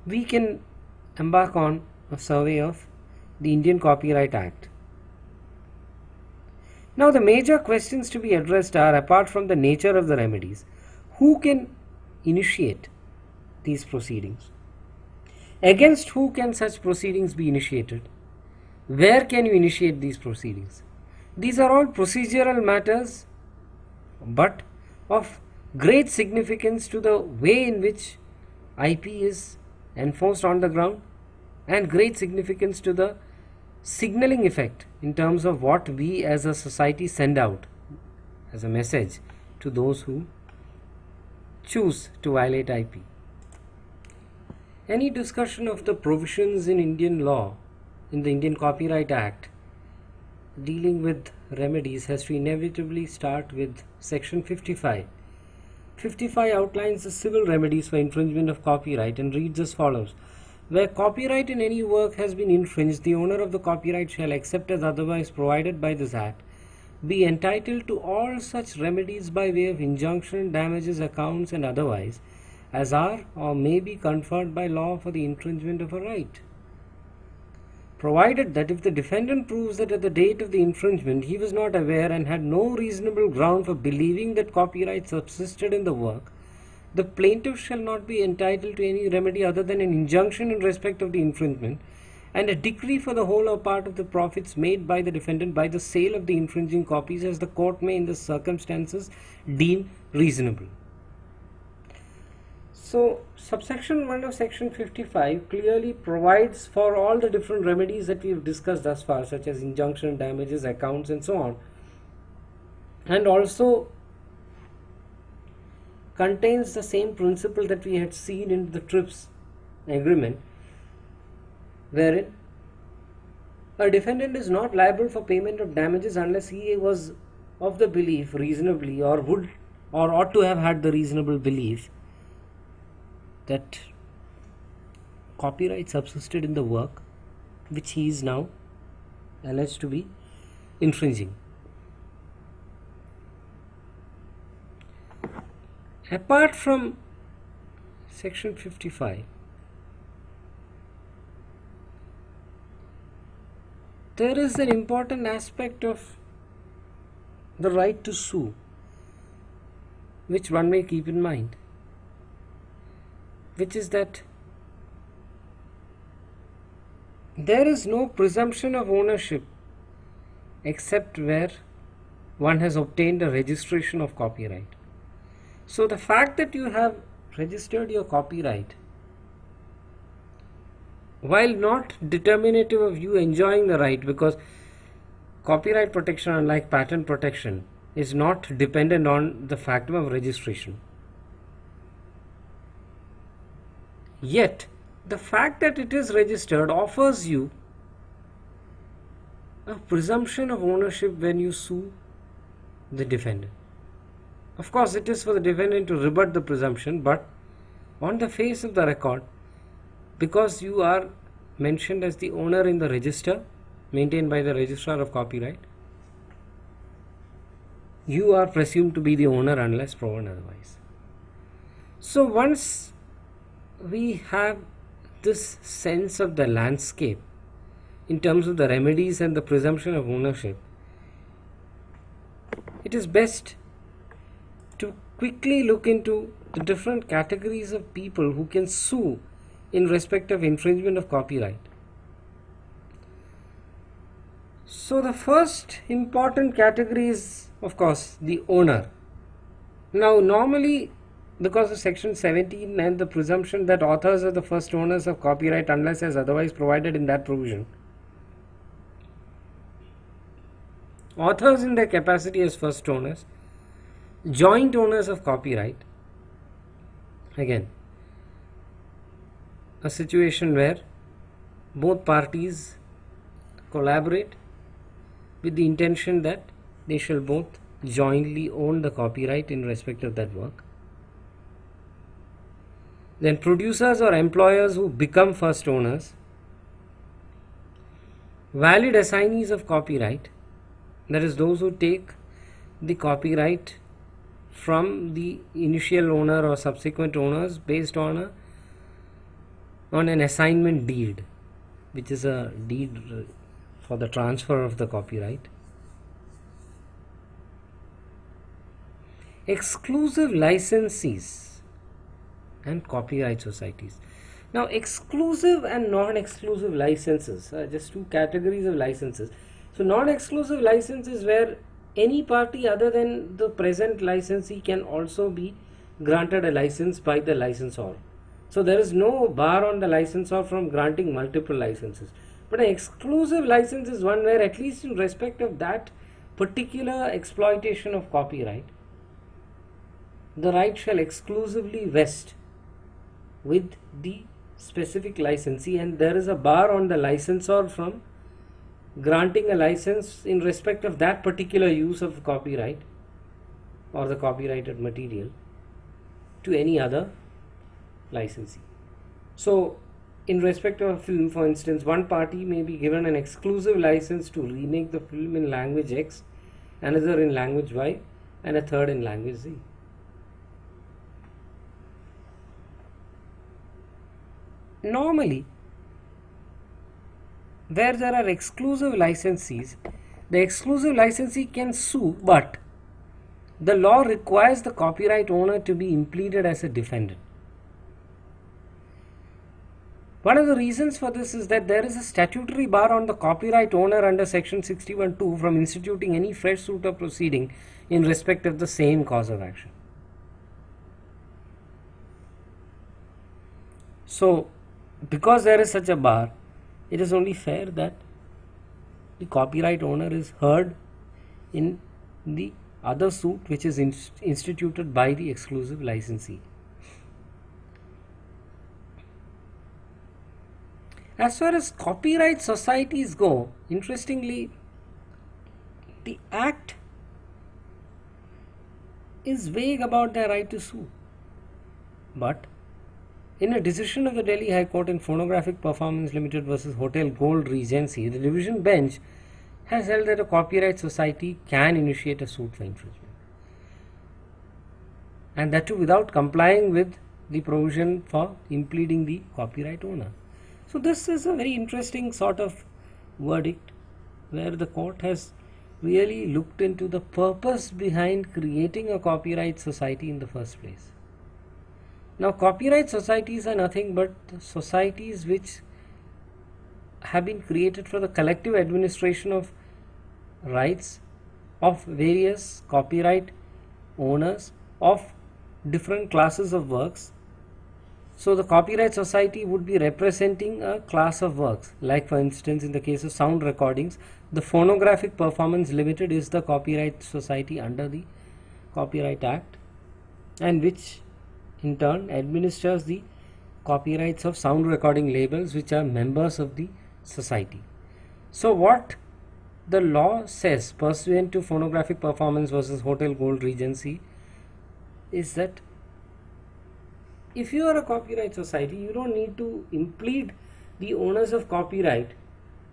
we can embark on a survey of the Indian Copyright Act. Now, the major questions to be addressed are, apart from the nature of the remedies, who can initiate these proceedings? Against who can such proceedings be initiated? Where can you initiate these proceedings? These are all procedural matters, but of great significance to the way in which IP is enforced on the ground, and great significance to the signaling effect in terms of what we as a society send out as a message to those who choose to violate IP. Any discussion of the provisions in Indian law, in the Indian Copyright Act, dealing with remedies has to inevitably start with Section 55. 55 outlines the civil remedies for infringement of copyright and reads as follows. Where copyright in any work has been infringed, the owner of the copyright shall, except as otherwise provided by this Act, be entitled to all such remedies by way of injunction, damages, accounts, and otherwise, as are or may be conferred by law for the infringement of a right. Provided that if the defendant proves that at the date of the infringement he was not aware and had no reasonable ground for believing that copyright subsisted in the work, the plaintiff shall not be entitled to any remedy other than an injunction in respect of the infringement and a decree for the whole or part of the profits made by the defendant by the sale of the infringing copies, as the court may in the circumstances deem reasonable. So, subsection 1 of section 55 clearly provides for all the different remedies that we have discussed thus far, such as injunction, damages, accounts, and so on, and also contains the same principle that we had seen in the TRIPS agreement, wherein a defendant is not liable for payment of damages unless he was of the belief reasonably, or would or ought to have had the reasonable belief that copyright subsisted in the work which he is now alleged to be infringing. Apart from section 55, there is an important aspect of the right to sue which one may keep in mind, which is that there is no presumption of ownership except where one has obtained a registration of copyright. So the fact that you have registered your copyright, while not determinative of you enjoying the right, because copyright protection, unlike patent protection, is not dependent on the fact of registration. Yet, the fact that it is registered offers you a presumption of ownership when you sue the defendant. Of course, it is for the defendant to rebut the presumption, but on the face of the record, because you are mentioned as the owner in the register maintained by the Registrar of Copyright, you are presumed to be the owner unless proven otherwise. So once we have this sense of the landscape in terms of the remedies and the presumption of ownership, it is best to quickly look into the different categories of people who can sue in respect of infringement of copyright. So the first important category is, of course, the owner. Now, normally, because of section 17 and the presumption that authors are the first owners of copyright unless as otherwise provided in that provision, authors in their capacity as first owners, joint owners of copyright, again a situation where both parties collaborate with the intention that they shall both jointly own the copyright in respect of that work. Then producers or employers who become first owners, valid assignees of copyright, that is those who take the copyright from the initial owner or subsequent owners based on on an assignment deed, which is a deed for the transfer of the copyright. Exclusive licensees and copyright societies. Now, exclusive and non-exclusive licenses are just two categories of licenses. So, non-exclusive license is where any party other than the present licensee can also be granted a license by the licensor. So, there is no bar on the licensor from granting multiple licenses. But an exclusive license is one where, at least in respect of that particular exploitation of copyright, the right shall exclusively vest with the specific licensee, and there is a bar on the licensor from granting a license in respect of that particular use of copyright or the copyrighted material to any other licensee. So, in respect of a film, for instance, one party may be given an exclusive license to remake the film in language X, another in language Y, and a third in language Z. Normally, where there are exclusive licensees, the exclusive licensee can sue, but the law requires the copyright owner to be impleaded as a defendant. One of the reasons for this is that there is a statutory bar on the copyright owner under section 61(2) from instituting any fresh suit or proceeding in respect of the same cause of action. So, because there is such a bar, it is only fair that the copyright owner is heard in the other suit which is instituted by the exclusive licensee. As far as copyright societies go, interestingly, the Act is vague about their right to sue. But in a decision of the Delhi High Court in Phonographic Performance Limited versus Hotel Gold Regency, the division bench has held that a copyright society can initiate a suit for infringement, and that too without complying with the provision for impleading the copyright owner. So this is a very interesting sort of verdict where the court has really looked into the purpose behind creating a copyright society in the first place. Now, copyright societies are nothing but societies which have been created for the collective administration of rights of various copyright owners of different classes of works. So, the copyright society would be representing a class of works, like for instance in the case of sound recordings, the Phonographic Performance Limited is the copyright society under the Copyright Act, and which in turn administers the copyrights of sound recording labels which are members of the society. So what the law says pursuant to Phonographic Performance versus Hotel Gold Regency is that if you are a copyright society, you don't need to implead the owners of copyright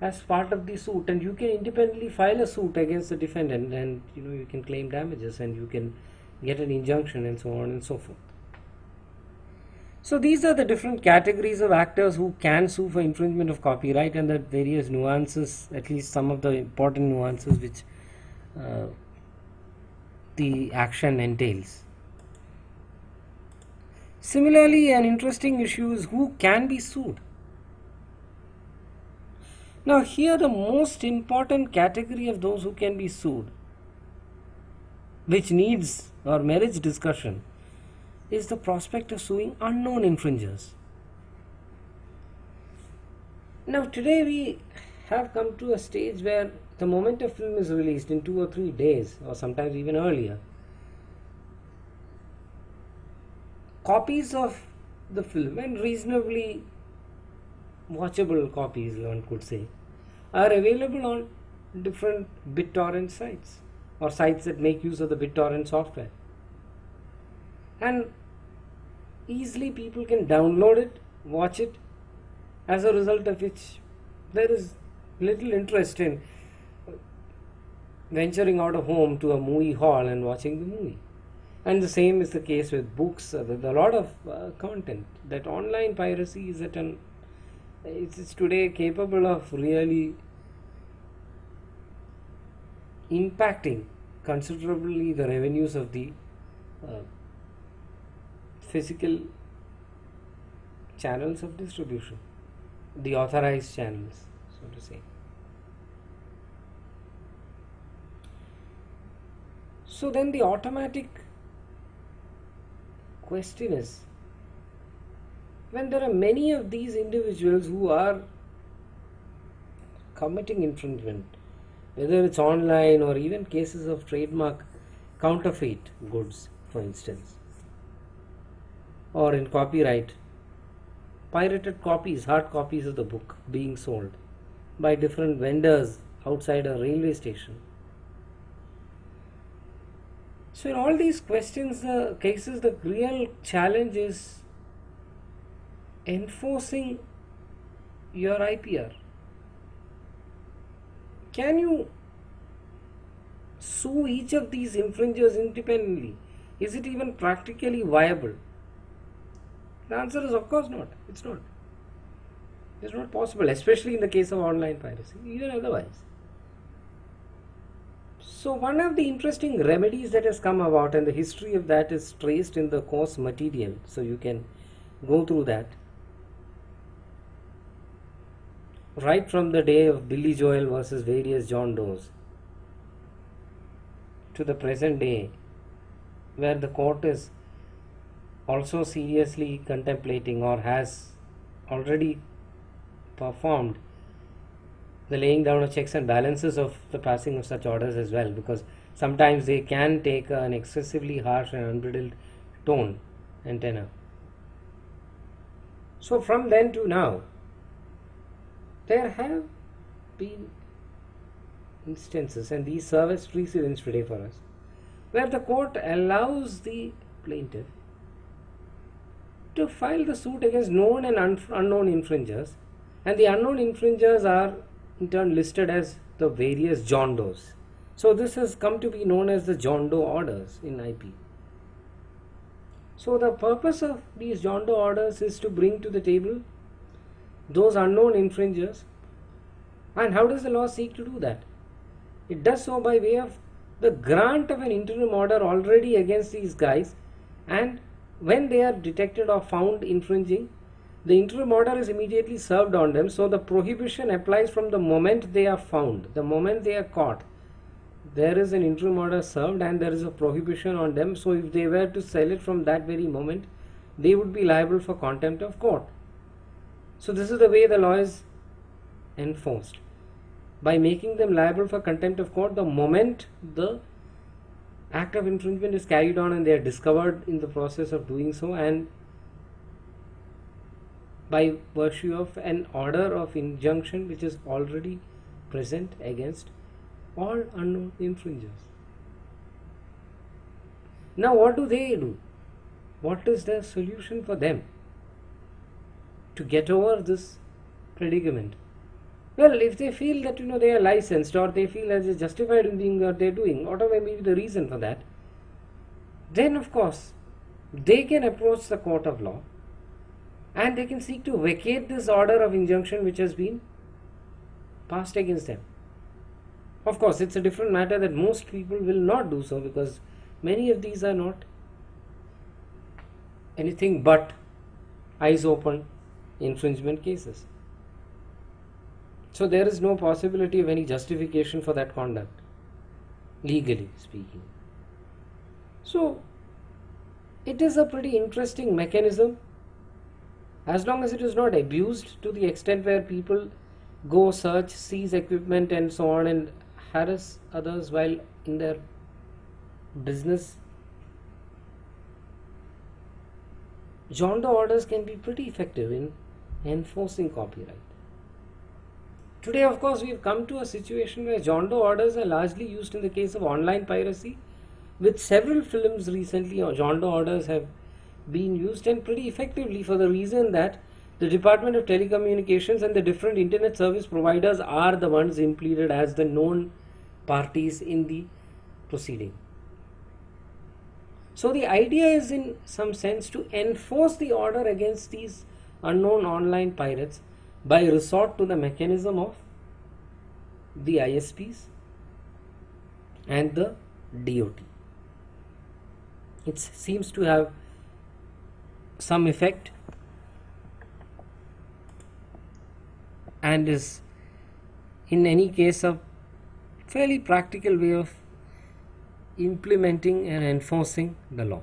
as part of the suit, and you can independently file a suit against the defendant, and you can claim damages and you can get an injunction and so on and so forth. So these are the different categories of actors who can sue for infringement of copyright, and the various nuances, at least some of the important nuances which the action entails. Similarly, an interesting issue is who can be sued. Now here the most important category of those who can be sued, which needs or merits discussion, is the prospect of suing unknown infringers. Now today we have come to a stage where the moment a film is released in 2 or 3 days, or sometimes even earlier, copies of the film, and reasonably watchable copies one could say, are available on different BitTorrent sites or sites that make use of the BitTorrent software, and easily people can download it, watch it, as a result of which there is little interest in venturing out of home to a movie hall and watching the movie. And the same is the case with books, with a lot of content. That online piracy is it's today capable of really impacting considerably the revenues of the uh, physical channels of distribution, the authorized channels, so to say. So then the automatic question is, when there are many of these individuals who are committing infringement, whether it's online or even cases of trademark counterfeit goods, for instance, or in copyright, pirated copies, hard copies of the book being sold by different vendors outside a railway station. So in all these cases, the real challenge is enforcing your IPR. Can you sue each of these infringers independently? Is it even practically viable? The answer is of course not. It's not. It's not possible, especially in the case of online piracy, even otherwise. So one of the interesting remedies that has come about, and the history of that is traced in the course material, so you can go through that. Right from the day of Billy Joel versus various John Does to the present day, where the court is also seriously contemplating or has already performed the laying down of checks and balances of the passing of such orders as well, because sometimes they can take an excessively harsh and unbridled tone and tenor. So from then to now, there have been instances, and these serve as precedents today for us, where the court allows the plaintiff to file the suit against known and unknown infringers, and the unknown infringers are in turn listed as the various John Does. So this has come to be known as the John Doe orders in IP. So the purpose of these John Doe orders is to bring to the table those unknown infringers. And how does the law seek to do that? It does so by way of the grant of an interim order already against these guys, and when they are detected or found infringing, the interim order is immediately served on them. So the prohibition applies from the moment they are found, the moment they are caught. There is an interim order served and there is a prohibition on them. So if they were to sell it from that very moment, they would be liable for contempt of court. So this is the way the law is enforced, by making them liable for contempt of court the moment the act of infringement is carried on and they are discovered in the process of doing so, and by virtue of an order of injunction which is already present against all unknown infringers. Now what do they do? What is the solution for them to get over this predicament? Well, if they feel that they are licensed, or they feel that it's justified in doing what they're doing, whatever may be the reason for that, then of course they can approach the court of law and they can seek to vacate this order of injunction which has been passed against them. Of course, it's a different matter that most people will not do so, because many of these are not anything but eyes open infringement cases. So there is no possibility of any justification for that conduct, legally speaking. So it is a pretty interesting mechanism, as long as it is not abused to the extent where people go search, seize equipment and so on and harass others while in their business. John Doe orders can be pretty effective in enforcing copyright. Today, of course, we have come to a situation where John Doe orders are largely used in the case of online piracy. With several films recently, John Doe orders have been used, and pretty effectively, for the reason that the Department of Telecommunications and the different internet service providers are the ones impleaded as the known parties in the proceeding. So the idea is in some sense to enforce the order against these unknown online pirates by resort to the mechanism of the ISPs and the DOT. It seems to have some effect and is in any case a fairly practical way of implementing and enforcing the law.